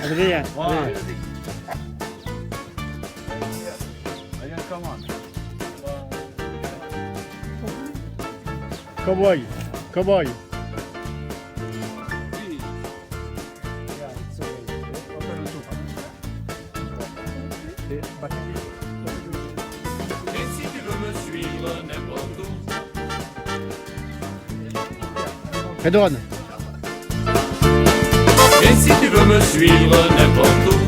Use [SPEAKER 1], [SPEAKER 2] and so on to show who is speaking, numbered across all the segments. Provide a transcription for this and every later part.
[SPEAKER 1] Adrien. Cowboy. Cowboy.
[SPEAKER 2] Et si tu veux me suivre n'importe où,
[SPEAKER 1] Redouane.
[SPEAKER 2] et si tu veux me suivre n'importe où,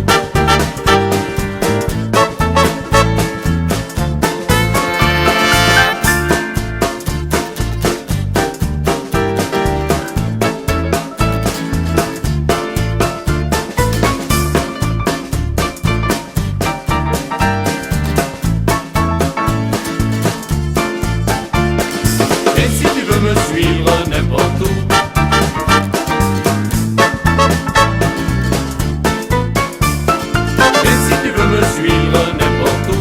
[SPEAKER 2] et si tu veux me suivre n'importe où, et si tu veux me suivre n'importe où,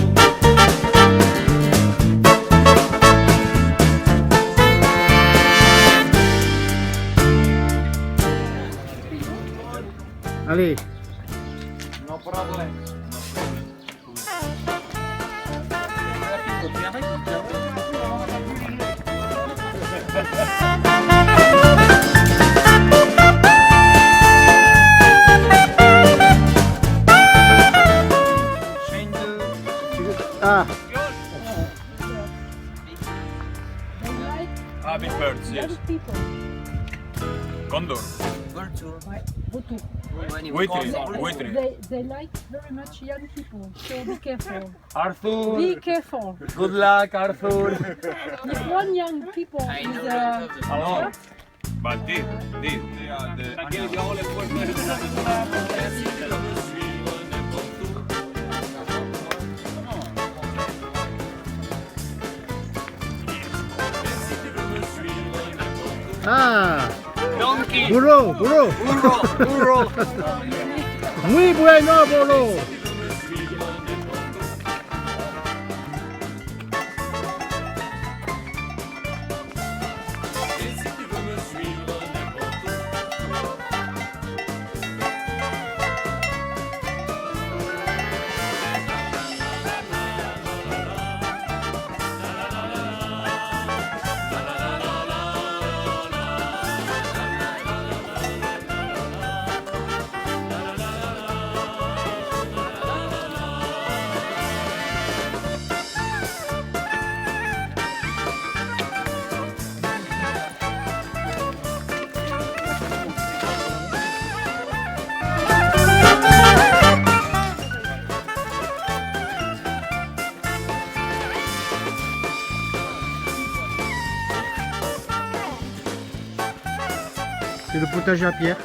[SPEAKER 1] Allez. Ah,
[SPEAKER 2] ah, big birds, yes.
[SPEAKER 3] people.
[SPEAKER 2] Condor,
[SPEAKER 3] Vautour.
[SPEAKER 2] buitre,
[SPEAKER 3] They like very much young people, so be careful.
[SPEAKER 2] Arthur,
[SPEAKER 3] Be careful.
[SPEAKER 2] good luck Arthur.
[SPEAKER 3] If one young people is
[SPEAKER 2] Alors, bah dis,
[SPEAKER 1] ah.
[SPEAKER 2] Donkey,
[SPEAKER 1] Burro, burro.
[SPEAKER 2] burro.
[SPEAKER 1] Muy bueno, burro.
[SPEAKER 2] Et si tu veux me suivre n'importe où,
[SPEAKER 1] C'est le potager à pierre.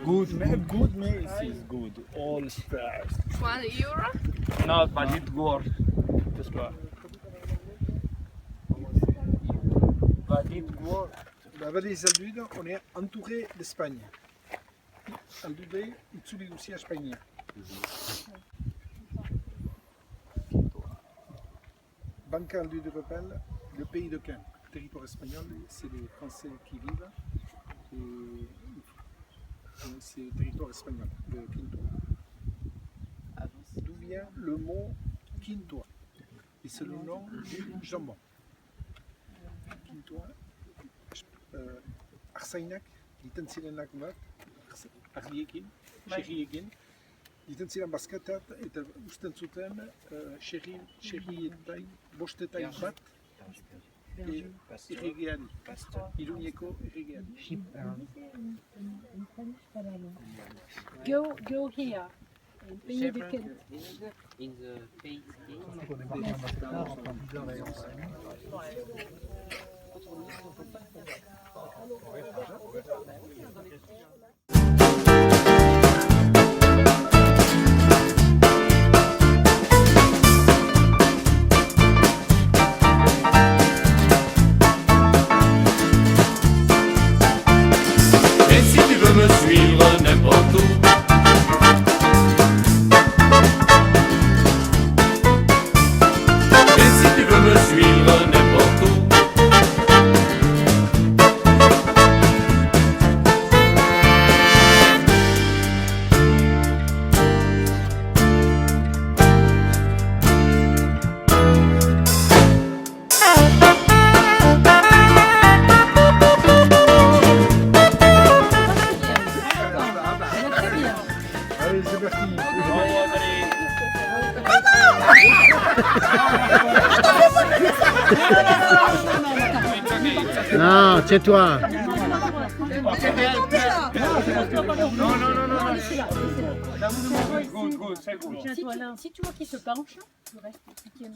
[SPEAKER 4] Good, mais is good. All stars.
[SPEAKER 5] €1?
[SPEAKER 4] No, but it works. Just go. But it works.
[SPEAKER 6] La vallée des Aldudes, on est entouré d'Espagne. Aldude, Itzuli Lucia, Espagne. Banca Aldude Repel, le pays de Caen, territoire espagnol, c'est les Français qui vivent. Et c'est le territoire espagnol, de Quinto. D'où vient le mot Quinto? Et c'est le nom du jambon. Quinto, Arsainak, Ditan Silenak Mat, Ariekin, Cheriekin, Ditan Silan Baskatat, et Ustan Sutem, Cherin, Cherietai, Bostetai Bat, et Irrigiani, Ilunieko, Irrigiani.
[SPEAKER 3] go here. Pays de Kent.
[SPEAKER 5] In the face.
[SPEAKER 2] et si tu veux me suivre n'importe où,
[SPEAKER 1] Non, c'est toi.
[SPEAKER 4] Good, good, say good.
[SPEAKER 3] Si tu vois qu'il se penche, tu restes piqué.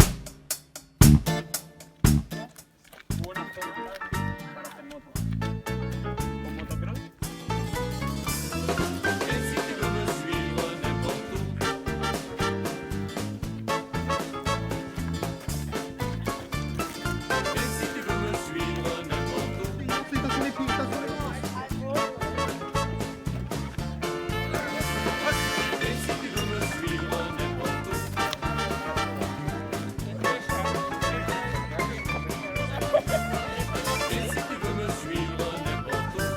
[SPEAKER 2] Et si tu veux me suivre n'importe où, et si tu veux me suivre n'importe où, et si tu veux me suivre n'importe où, et si tu veux me suivre n'importe où.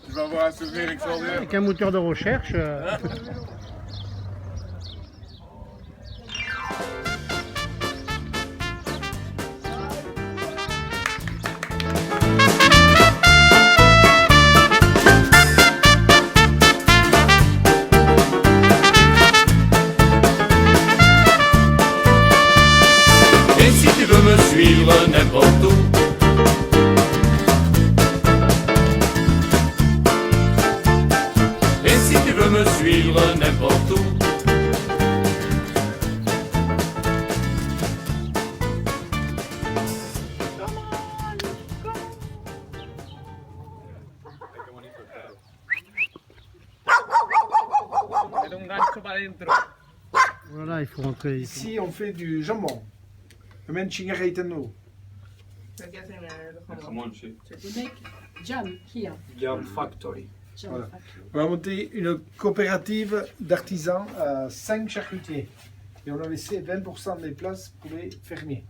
[SPEAKER 4] Tu vas avoir un souvenir extraordinaire.
[SPEAKER 1] Avec un moteur de recherche.
[SPEAKER 2] Et si tu veux me suivre n'importe où, et si tu veux me suivre n'importe où,
[SPEAKER 1] Voilà, il faut rentrer ici.
[SPEAKER 6] Ici, on fait du jambon. Le menching reiteno.
[SPEAKER 3] Jam, here.
[SPEAKER 4] Jam Factory.
[SPEAKER 3] Jam
[SPEAKER 6] Voilà.
[SPEAKER 3] factory.
[SPEAKER 6] On a monté une coopérative d'artisans à 5 charcutiers. Et on a laissé 20% des places pour les fermiers.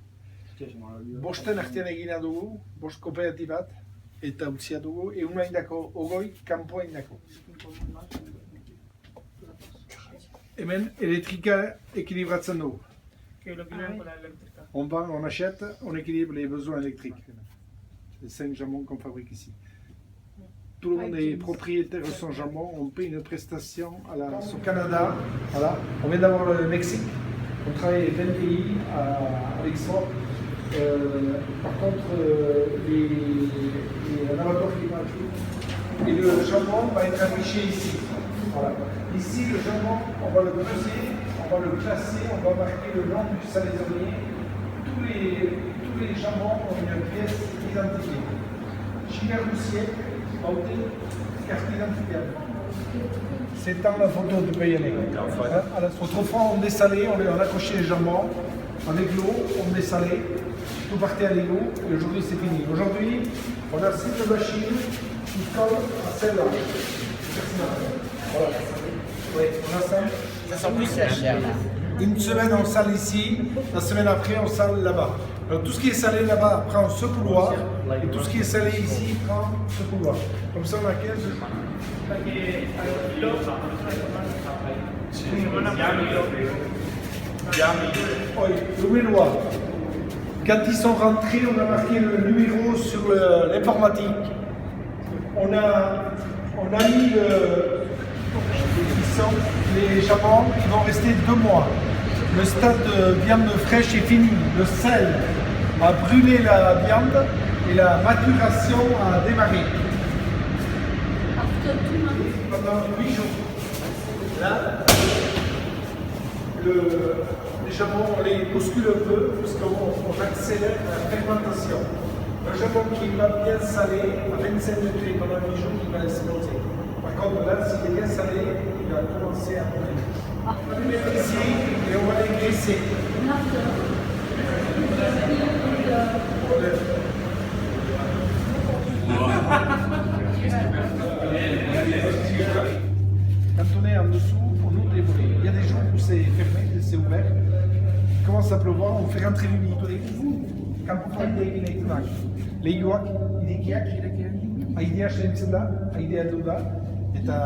[SPEAKER 6] Bosten artean egina dugu, bost kooperatibat, eta utzia dugu, egun haindako ogoi, kanpo haindako. Hemen, elektrika ekilibratzen dugu. On vend, on achète, on équilibre les besoins électriques. Les 5 jambons qu'on fabrique ici. Tout le monde est propriétaire de son jambon, on paye une prestation au Canada. Voilà. On vient d'avoir le Mexique, on travaille avec 20 pays à l'export. Par contre, les laboratoires climatiques et le jambon va être affiché ici. Voilà. Ici, le jambon, on va le peser, on va le classer, on va marquer le nom du salaisonnier. Tous les jambons ont une pièce identifiée. Chiverroussier, carte d'identité. C'est dans la photo du pays. Autrefois, on dessalait, on accrochait les jambons avec l'eau, on dessalait, tout partait à l'égout, et aujourd'hui c'est fini. Aujourd'hui, on a cette machine qui colle à celle-là. Voilà. Oui, on a ça.
[SPEAKER 5] Ça sent plus la chair là.
[SPEAKER 6] Une semaine on sale ici, la semaine après on sale là-bas. Alors tout ce qui est salé là-bas prend ce couloir, et tout ce qui est salé ici prend ce couloir. Comme ça on a 15 Oui, le Willois. Quand ils sont rentrés, on a marqué le numéro sur l'informatique. On a mis les jambons qui vont rester 2 mois. Le stade de viande fraîche est fini. Le sel a brûlé la viande et la maturation a démarré. Pendant 8 jours. Là, les jambons, on les bouscule un peu parce qu'on accélère la fermentation. Le jambon qui va bien salé, à 25 degrés pendant 8 jours, il va exploser. Par contre, là, s'il est bien salé, il va commencer à brûler. On va les mettre ici et on va les graisser. Quand on est en dessous, on ouvre les volets. Il y a des jours où c'est fermé, c'est ouvert. Il commence à pleuvoir, on fait rentrer l'humidité. Quand on fait des leguak, leguak, idikiak, idea sentzen idea du da, eta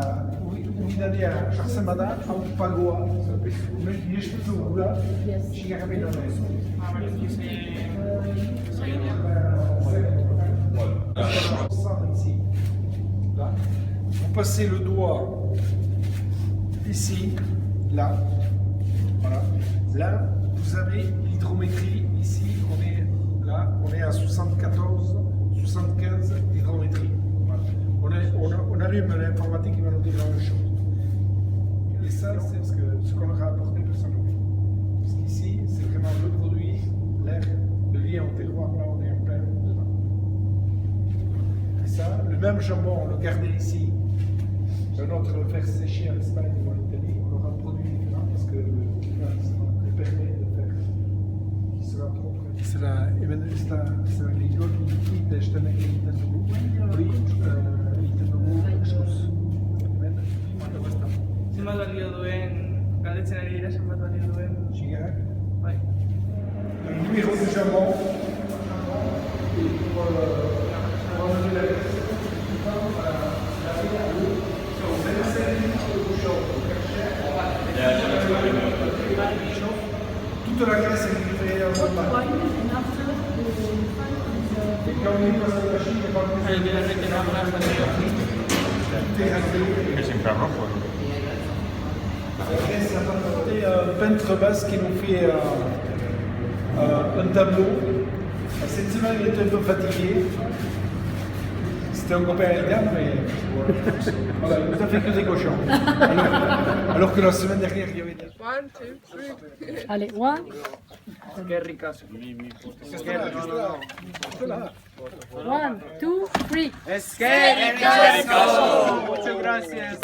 [SPEAKER 6] unidadea jartzen bada, hau pagoa, irestutu gula, sigarrapena da ez. Ici, là. Vous passez le doigt ici, là, voilà. Là, vous avez l'hydrométrie. Ici, on est là, on est à 74, 75 hydrométrie. Voilà. On allume l'informatique qui va nous dire la même chose. Et ça, c'est ce qu'on leur a apporté personnellement. Parce qu'ici, c'est vraiment le produit, l'air, le lien au terroir, là, on est en plein dedans. Et ça, le même jambon, on le gardait ici. Un autre faire sécher en Espagne ou en Italie, on aura un produit différent parce que le permet de faire qui sera propre. C'est la ligue qui est ständig in den Beruf,
[SPEAKER 7] Zenbat balio duen, galdetzen ari dira zenbat balio duen.
[SPEAKER 6] Sigarak.
[SPEAKER 7] Bai.
[SPEAKER 6] Le numéro du jambon. Et pour enlever la graisse, toute la graisse est livrée en bas. Et quand on est passé à la Chine, on va plus de la graisse a apporté un peintre basque qui nous fait un tableau. Cette semaine, il était un peu fatigué. C'était un copain élegant, mais voilà, il nous a fait que des cochons. Alors que la semaine dernière, il y avait des...
[SPEAKER 7] 1, 2, 3.
[SPEAKER 3] Allez, one.
[SPEAKER 7] Qué ricas.
[SPEAKER 3] One, two, three.
[SPEAKER 7] Muchas gracias.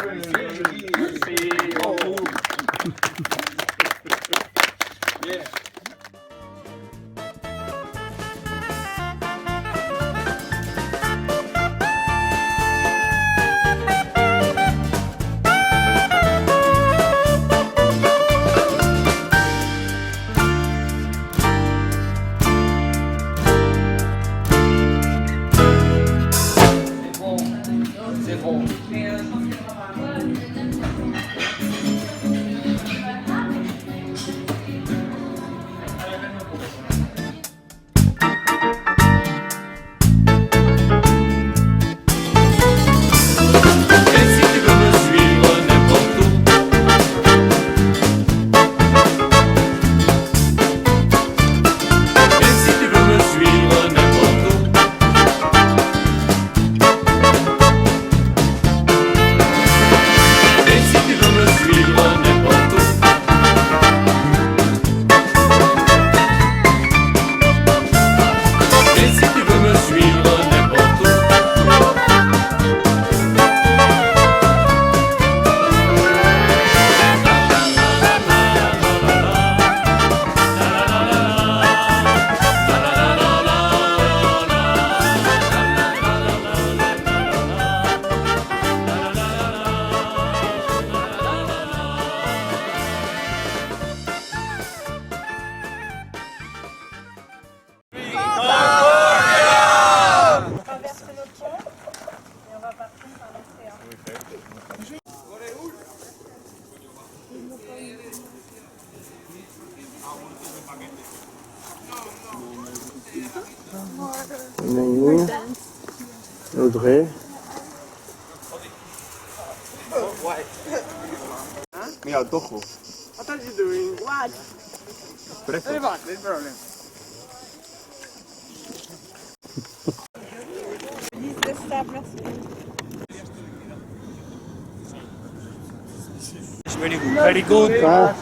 [SPEAKER 1] Audrey.
[SPEAKER 4] Mira, tojo.
[SPEAKER 7] What are you doing? What?
[SPEAKER 4] Preso.
[SPEAKER 7] No problem.
[SPEAKER 4] Very good. Very good.
[SPEAKER 1] Ah.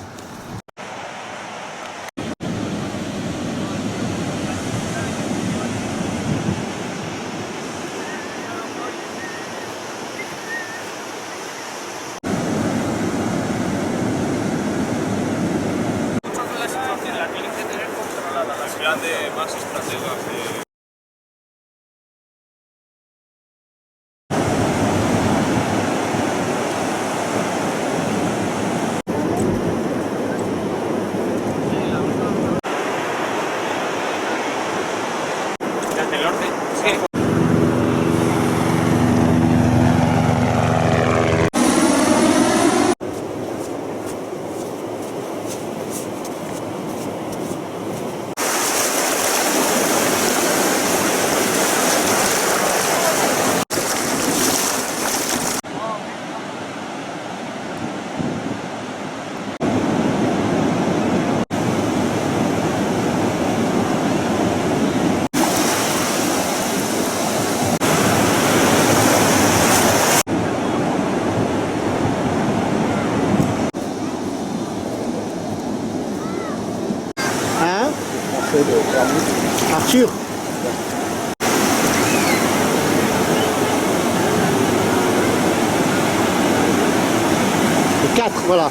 [SPEAKER 1] Sûr. 4, voilà.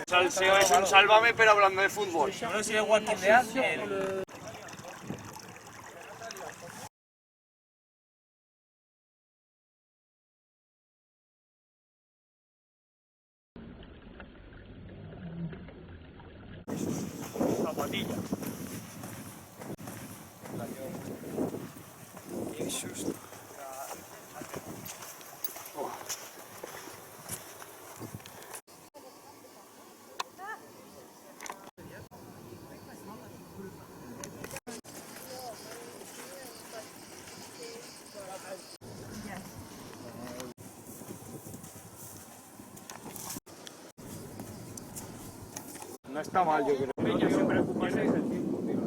[SPEAKER 8] Salseo es un sálvame pero hablando de fútbol.
[SPEAKER 7] No sé si es Walking Dead.
[SPEAKER 8] Zapatilla.
[SPEAKER 4] No está mal, yo creo. Peña se preocupa ese es el tiempo, tío.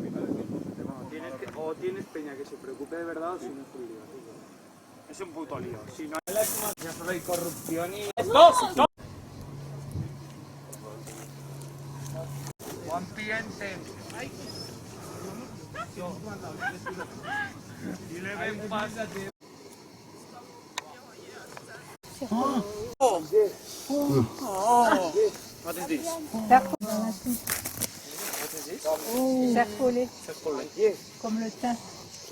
[SPEAKER 4] O tienes peña que se preocupe de verdad o si no es un lío, tío. Es un puto lío. Si no ya solo hay corrupción y... ¡Stop! ¡Stop! One cliente. Y le ven pásate. What is this?
[SPEAKER 3] Cerfolé. Comme le thym.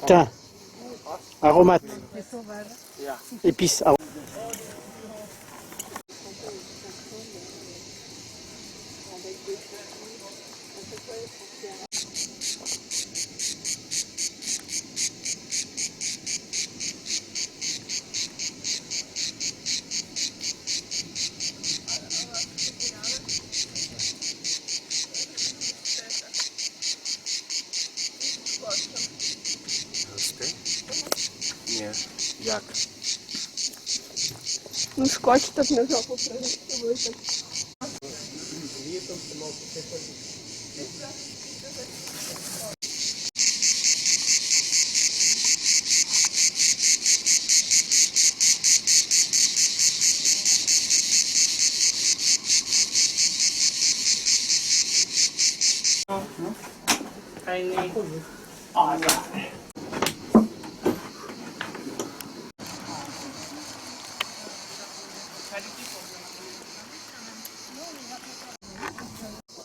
[SPEAKER 1] Thym. Aromate.
[SPEAKER 3] C'est sauvage.
[SPEAKER 1] Épices.
[SPEAKER 8] Jak?
[SPEAKER 9] Ну, скотч так на жопу прилетів.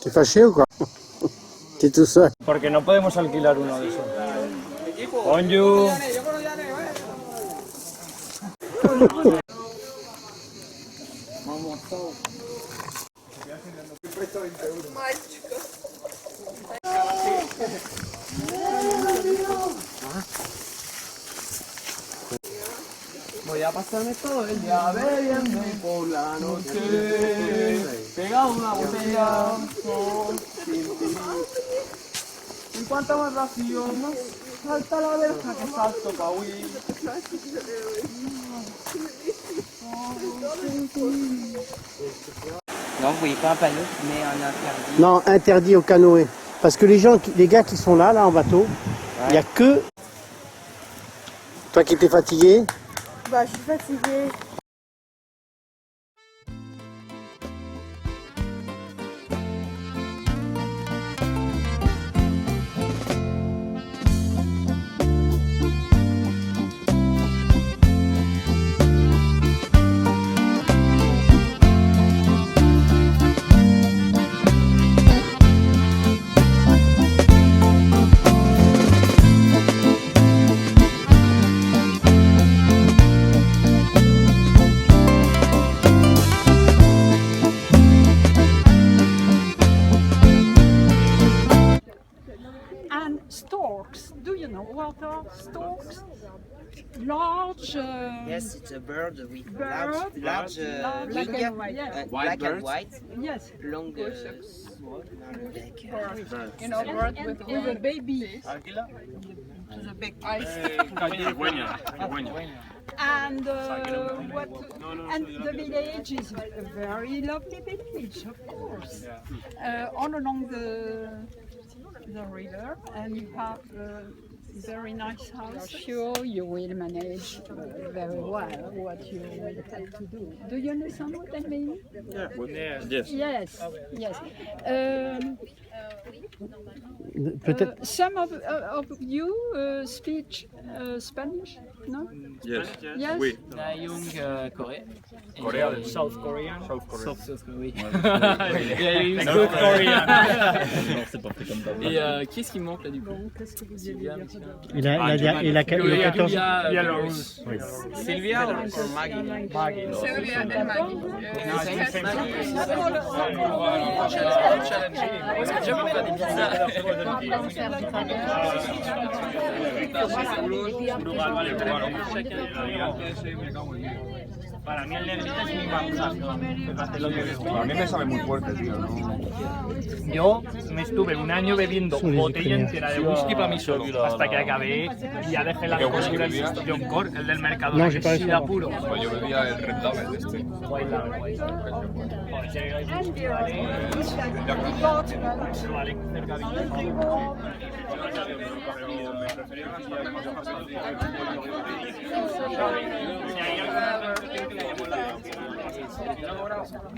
[SPEAKER 1] T'es fâché ou quoi? T'es tout seul.
[SPEAKER 4] Porque no podemos alquilar uno de esos. Bonjour.
[SPEAKER 7] Voy a pasarme todo el día bebiendo y por la noche pegado una botella. En cuanto más vacío, más salta la verja que salto pa' huir.
[SPEAKER 5] Non, vous voyez pas un panneau qui met un interdit.
[SPEAKER 1] Non, interdit au canoë. Parce que les gars qui sont là en bateau, il n'y a que... Toi qui étais fatigué.
[SPEAKER 9] Bah, je suis fatiguée.
[SPEAKER 3] And storks. Do you know what are storks? Large.
[SPEAKER 5] Yes, it's a bird with
[SPEAKER 3] Bird.
[SPEAKER 5] large
[SPEAKER 3] Black
[SPEAKER 5] wing,
[SPEAKER 3] and white. Yes.
[SPEAKER 5] black and white,
[SPEAKER 3] Yes.
[SPEAKER 5] long neck.
[SPEAKER 3] You know, bird with a baby.
[SPEAKER 8] Cigüeña.
[SPEAKER 3] And and the village is a very lovely village, of course. All along the river, and you have very nice house. Sure, you will manage very well what you will have to do. Do you understand what I mean? Yes.
[SPEAKER 1] Peut-être.
[SPEAKER 3] Some of you speak Spanish, no?
[SPEAKER 8] Yes.
[SPEAKER 3] Yes.
[SPEAKER 8] Oui.
[SPEAKER 7] Young Korea.
[SPEAKER 8] Corean.
[SPEAKER 7] South Korean.
[SPEAKER 8] South Korean.
[SPEAKER 7] South Korean. South Korean. Et qu'est-ce qui manque là du coup? Sylvia, monsieur.
[SPEAKER 1] Il a 14 ans.
[SPEAKER 7] Belarus. Sylvia or Maggie? Maggie.
[SPEAKER 9] Sylvia and Maggie.
[SPEAKER 7] Parce que j'aime faire des pizzas.
[SPEAKER 4] Para mí el negrita es muy bajo.
[SPEAKER 8] A mí me sabe muy fuerte, tío.
[SPEAKER 4] Yo me estuve un año bebiendo
[SPEAKER 1] Son
[SPEAKER 4] botella
[SPEAKER 1] les
[SPEAKER 4] entera de whisky para mí solo, hasta que acabé y ya dejé la
[SPEAKER 8] ¿Qué whisky
[SPEAKER 4] locura
[SPEAKER 8] bebías?
[SPEAKER 4] de John Cork, el del mercado,
[SPEAKER 1] No,
[SPEAKER 4] que
[SPEAKER 1] j'ai
[SPEAKER 4] es
[SPEAKER 1] pas
[SPEAKER 4] sida
[SPEAKER 1] eso.
[SPEAKER 4] puro.
[SPEAKER 8] Pues yo bebía el Red Label este.
[SPEAKER 4] White Label. Vale, cerca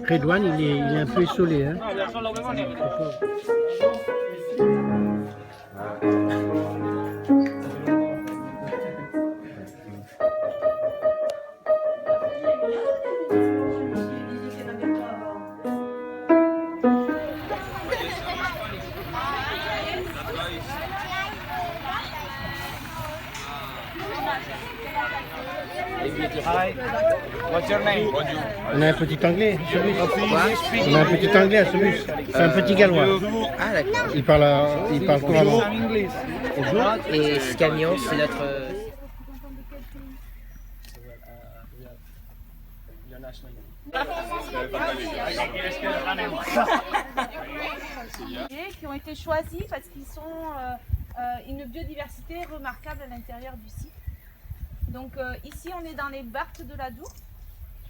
[SPEAKER 1] Redouane, il est un peu essolé. Hein.
[SPEAKER 4] Hi, what's your name?
[SPEAKER 1] On a un petit anglais, Somus. On a un petit anglais à Somus. C'est un petit gallois.
[SPEAKER 5] Ah d'accord.
[SPEAKER 1] Il parle couramment.
[SPEAKER 5] Et ce camion, c'est notre...
[SPEAKER 9] Qui ont été choisis parce qu'ils sont une biodiversité remarquable à l'intérieur du site. Donc ici on est dans les Barthes de l'Adour.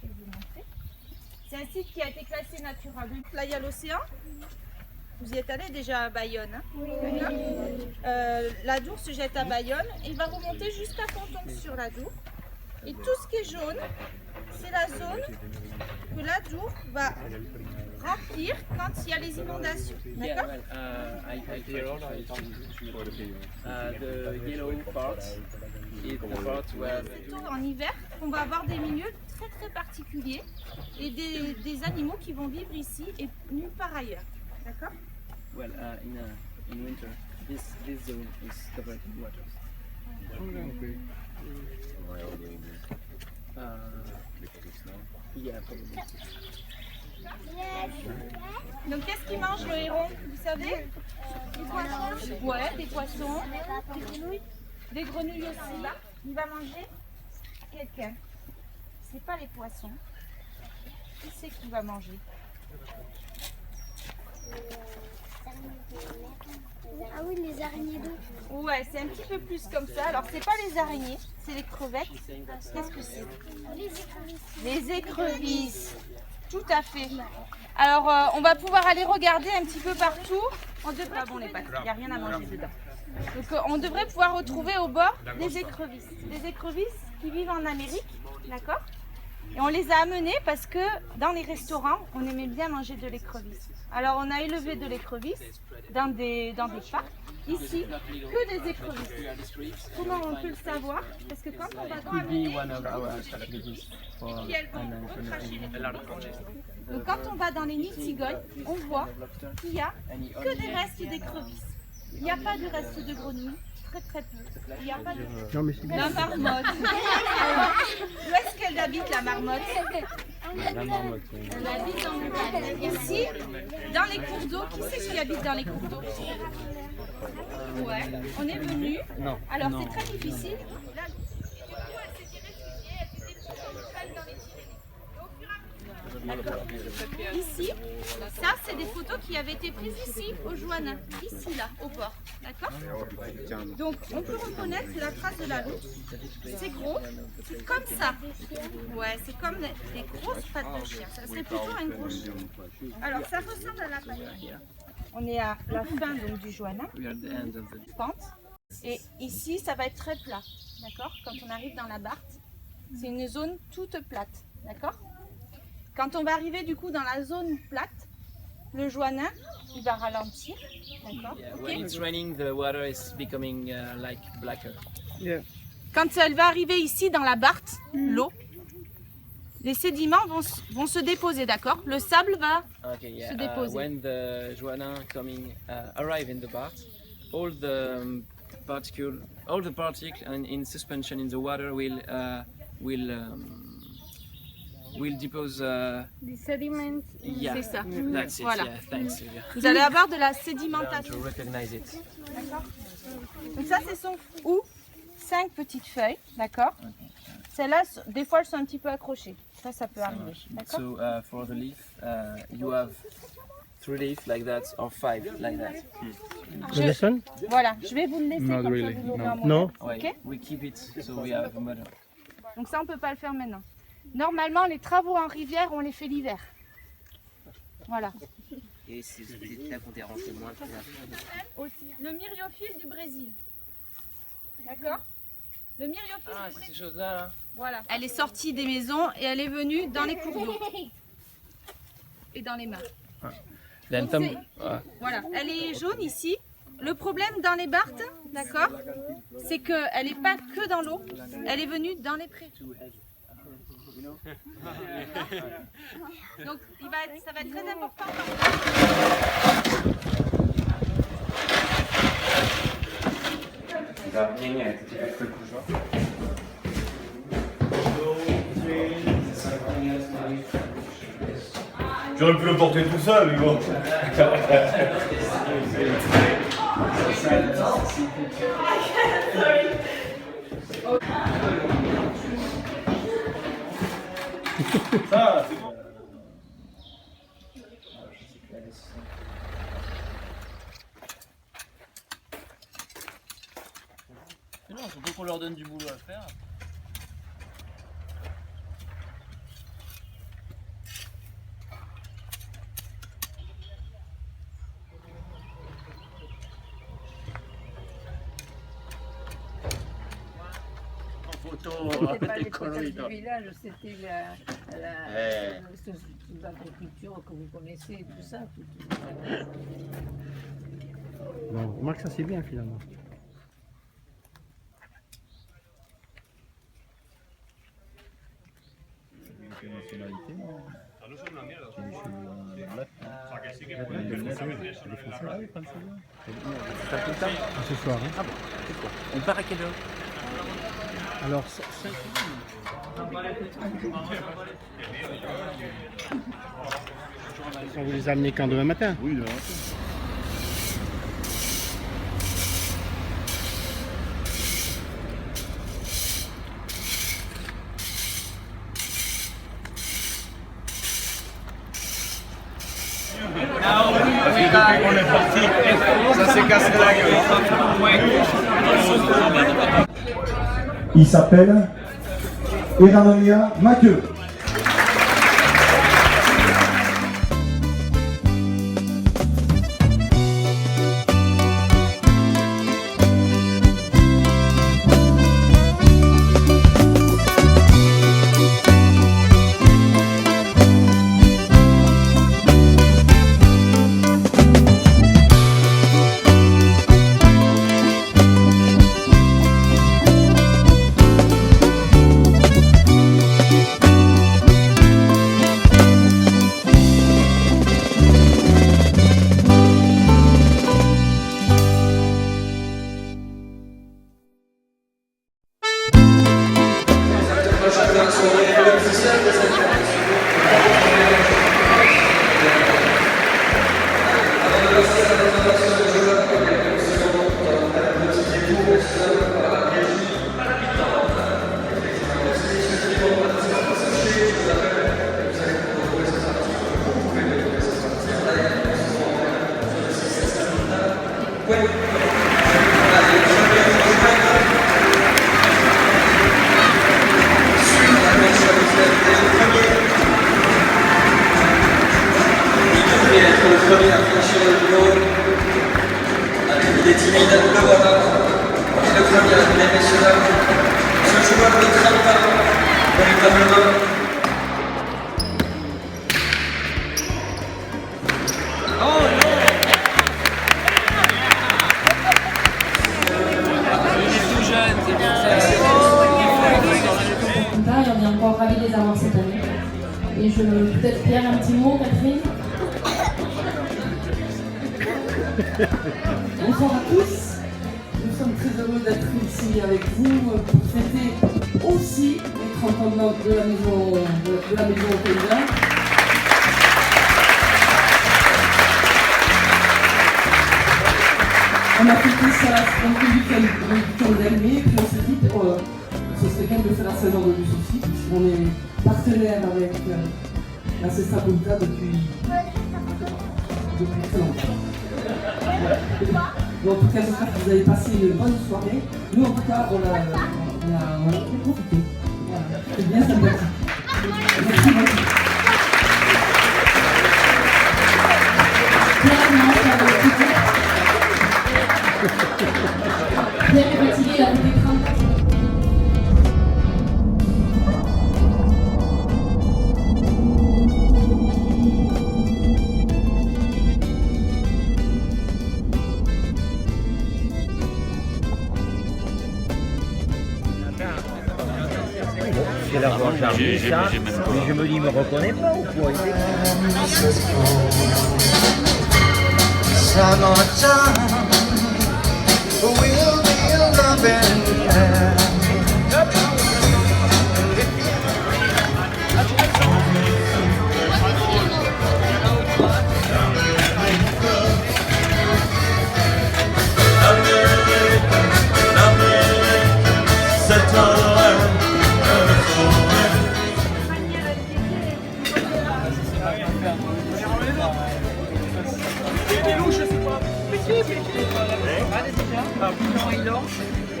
[SPEAKER 9] Je vais vous montrer. C'est un site qui a été classé Natura 2000. Là il y a l'océan. Vous y êtes allé déjà à Bayonne, hein? Oui. L'Adour se jette à Bayonne et il va remonter jusqu'à Ponton sur l'Adour. Et tout ce qui est jaune, c'est la zone que l'Adour va remplir quand il y a les inondations. D'accord?
[SPEAKER 7] I hear the yellow parts is the part where
[SPEAKER 9] Plutôt en hiver, on va avoir des milieux très très particuliers et des animaux qui vont vivre ici et nulle part ailleurs. D'accord?
[SPEAKER 7] in winter this zone is covered in water. Yeah, probably.
[SPEAKER 9] Donc qu'est-ce qu'il mange le héron? Vous savez? Des poissons. Ouais, des poissons. Des grenouilles aussi. Il va manger quelqu'un. C'est pas les poissons. Qui c'est qui va manger?
[SPEAKER 10] Ah oui, les araignées d'eau.
[SPEAKER 9] Ouais, c'est un petit peu plus comme ça. Alors c'est pas les araignées, c'est les crevettes. Qu'est-ce que c'est?
[SPEAKER 10] Les écrevisses.
[SPEAKER 9] Les écrevisses. Tout à fait. Alors on va pouvoir aller regarder un petit peu partout. On devrait... Ah bon, les pâtes, il n'y a rien à manger dedans. Donc on devrait pouvoir retrouver au bord des écrevisses. Des écrevisses qui vivent en Amérique, d'accord? Et on les a amenées parce que dans les restaurants, on aimait bien manger de l'écrevisse. Alors on a élevé de l'écrevisse dans des parcs. Ici, que des écrevisses. Comment on peut le savoir? Parce que quand on va dans donc quand on va dans les nids de cigognes, on voit qu'il n'y a que des restes d'écrevisses. Il n'y a pas de restes de grenouilles, très très peu. Il n'y a pas de...
[SPEAKER 1] Non, mais c'est bien.
[SPEAKER 9] La marmotte. Alors, où est-ce qu'elle habite la marmotte?
[SPEAKER 7] La marmotte.
[SPEAKER 9] Elle habite ici, dans les cours d'eau. Qui c'est qui habite dans les cours d'eau? Ouais, on est venu.
[SPEAKER 7] Non.
[SPEAKER 9] Alors
[SPEAKER 7] Non.
[SPEAKER 9] c'est très difficile. Ici, ça c'est des photos qui avaient été prises ici au Joannin, ici là, au port, d'accord? Donc on peut reconnaître la trace de la loutre. C'est gros, c'est comme ça. Ouais, c'est comme des grosses pattes de chien. Ça serait plutôt un gros chien. Alors ça ressemble à la patte. On est à la fin donc, du Joannin, pente. Et ici, ça va être très plat, d'accord? Quand on arrive dans la Barthe, c'est une zone toute plate, d'accord? Quand on va arriver du coup dans la zone plate, le Joannin, il va ralentir, d'accord?
[SPEAKER 5] When it's raining, the water is becoming like blacker.
[SPEAKER 9] Quand elle va arriver ici dans la Barthe, l'eau, les sédiments vont se déposer, d'accord? Le sable va se déposer.
[SPEAKER 5] When the Joannin arrive in the Barthe, all the particles in suspension in the water will depose.
[SPEAKER 10] The sediment.
[SPEAKER 5] Yeah,
[SPEAKER 9] C'est ça.
[SPEAKER 5] that's it.
[SPEAKER 9] Voilà.
[SPEAKER 5] Yeah, thanks, Sylvia.
[SPEAKER 9] Vous allez avoir de la sédimentation.
[SPEAKER 5] To recognize it.
[SPEAKER 9] D'accord. Donc ça, ce sont 5 petites feuilles, d'accord? Celles-là, des fois, elles sont un petit peu accrochées. Ça peut arriver, d'accord?
[SPEAKER 5] So for the leaf, you have 3 leaves like that or 5 like that.
[SPEAKER 9] Voilà, je vais vous le laisser comme ça, vous l'aurez en
[SPEAKER 1] Non.
[SPEAKER 9] Ok.
[SPEAKER 5] We keep it so we have a model.
[SPEAKER 9] Donc ça, on peut pas le faire maintenant. Normalement, les travaux en rivière, on les fait l'hiver. Voilà.
[SPEAKER 5] Et c'est là qu'on dérange le moins.
[SPEAKER 9] Aussi, le myriophile du Brésil. D'accord? Le myriophile du
[SPEAKER 5] C'est
[SPEAKER 9] Brésil.
[SPEAKER 5] ces choses-là, là.
[SPEAKER 9] Voilà. Elle est sortie des maisons et elle est venue dans les cours d'eau. Et dans les mares. Donc, voilà, elle est jaune ici. Le problème dans les Barthes, d'accord, c'est qu'elle n'est pas que dans l'eau, elle est venue dans les prés. Donc ça va être très important.
[SPEAKER 8] J'aurais pu le porter tout seul, mais bon. Ça, c'est bon.
[SPEAKER 7] Non, surtout qu'on leur donne du boulot à faire.
[SPEAKER 11] C'était pas les photos du village, c'était l'agriculture que vous connaissez, tout ça.
[SPEAKER 1] Bon, remarque, ça c'est bien finalement. Ce soir, hein.
[SPEAKER 5] Ah bon, on part à quelle heure?
[SPEAKER 1] Alors, 5 On vous les amener quand demain matin?
[SPEAKER 8] Oui, demain matin.
[SPEAKER 4] On est parti, ça s'est cassé la gueule.
[SPEAKER 6] Il s'appelle Eranonia Mathieu.
[SPEAKER 12] On est encore ravis de les avoir cette année. Et peut-être Pierre, un petit mot, Catherine. Bonsoir à tous. Nous sommes très heureux d'être ici avec vous pour fêter aussi les 30 ans de la maison au Pays. On a fêté ça le week-end dernier, puis on s'est dit ce serait bien de faire la Saint-Jean-de-Luz aussi, puisqu'on est partenaire avec la Cesta Punta depuis très longtemps. En tout cas, j'espère que vous avez passé une bonne soirée. Nous, en tout cas, on a profité. Voilà. C'est bien sympathique. Merci beaucoup. Pierre est fatigué, il a fait des crampes.
[SPEAKER 11] C'est la voix chargée, ça. Mais je me dis, il me reconnaît pas ou quoi?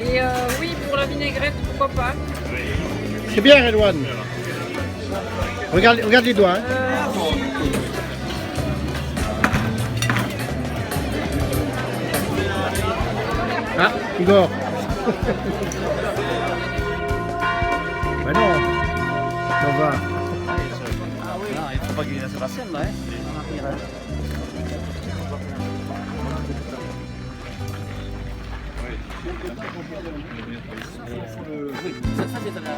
[SPEAKER 3] Et oui, pour la vinaigrette, pourquoi pas.
[SPEAKER 1] C'est bien, Redouane. Regarde les doigts. Hein. Ah, Igor. Mais non, ça va.
[SPEAKER 11] Ah oui, non, il faut pas qu'il laisse passer là, hein. Oui, ça c'est là.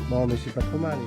[SPEAKER 1] Bon, mais c'est pas trop mal.